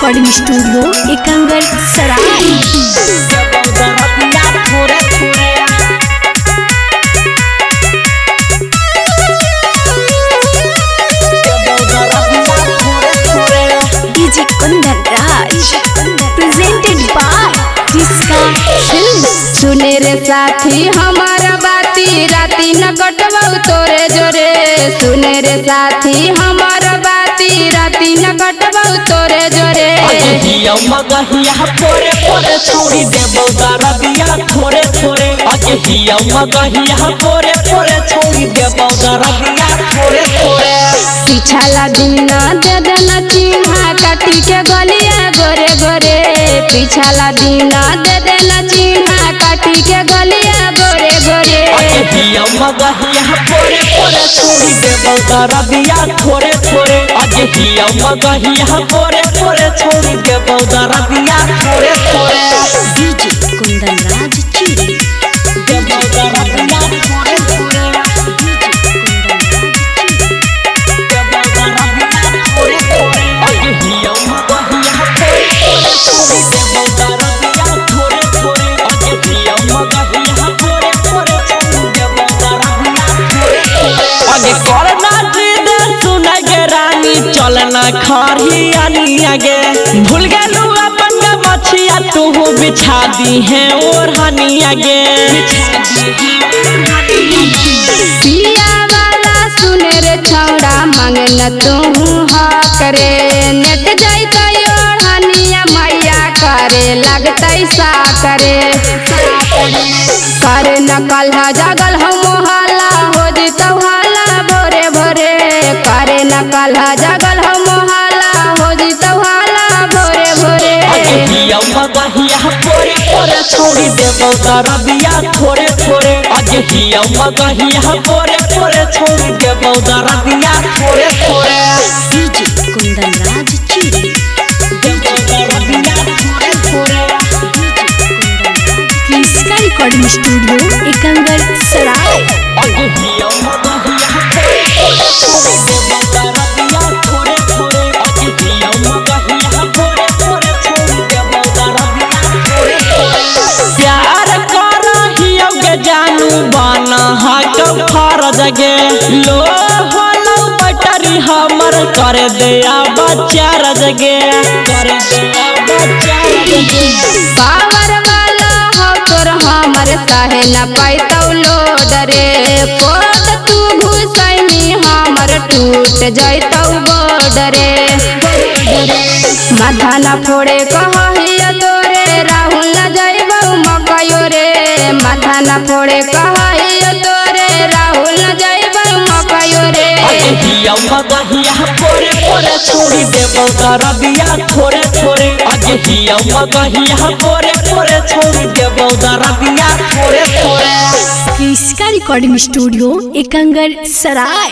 Recording studio Ekangar Sarai. DJ Kundan Raj presented by जिसका फिल्म। सुने रे साथी हमारा बाती राती न कटवाऊ तोरे जोरे। सुने रे साथी हमारा बाती राती न कटवाऊ तोरे जोरे। हिया मगहिया पोरे पोरे छोड़ी देबो दरदिया थोड़े थोड़े। हिया मगहिया पोरे पोरे छोड़ी देबो दरदिया थोड़े थोड़े। पिछला दिन दे देला चिन्हा काटी के गलिया गोरे गोरे। पिछला दिन दे देला चिन्हा काटी के गलिया गोरे गोरे। हिया मगहिया पोरे पोरे छोड़ी देबो दरदिया थोड़े थोड़े। हिया मगहिया पोरे पोरे छोड़ी देबो दरदिया थोड़े थोड़े। डीजे कुंदन राज चिड़ी देबो दरदिया थोड़े थोड़े। चलना खरियानी आगे भूल गेलू अपन मछिया तू बिछा दी है ओढ़नी आगे। पिया वाला सुने रे छौड़ा मांगे न तू हक रे। नेट जैतै ओढ़निया मैया करे लगतै साकरे। करे न कल्हा जागल हम हाला हो जितौ हाला भोरे भोरे। करे न कल्हा जागल हम हाला हो जितौ हाला भोरे भोरे। हिया मगहिया पोरे पोरे छोड़ी देबो दरदिया थोड़े थोड़े। हिया मगहिया पोरे पोरे छोड़ी देबो दरदिया थोड़े थोड़े। डीजे कुंदन राज चिड़ी देबो दरदिया थोड़े थोड़े। जिसका रिकॉर्डिंग स्टूडियो एकंगर सराय। हिया मगहिया पोरे पोरे छोड़ी देबो दरदिया थोड़े थोड़े। हिया मगहिया पोरे पोरे छोड़ी देबो दरदिया थोड़े थोड़े। प्यार करहियो के जानू बना हक फर्ज गे। लो होलो बैटरी हमर कर दिया बच्चा रजगे। कर दिया बच्चा रजगे। पावर वाला हो तोर हमर काहे न पैतौ लोड रे। कोट तू घुसैनी हमर टूट जैतौ बोर्ड रे। माथा न फोड़े कहहियो तोरे राहुल न जैबौ मकयो रे। माथा न फोड़े कहहियो तोरे राहुल न जैबौ मकयो रे। हिया मगहिया पोरे पोरे छोड़ी देबो दरदिया थोड़े थोड़े। हिया मगहिया पोरे पोरे छोड़ी देबो दरदिया थोड़े थोड़े। जिसका रिकॉर्डिंग स्टूडियो एकंगर सराय।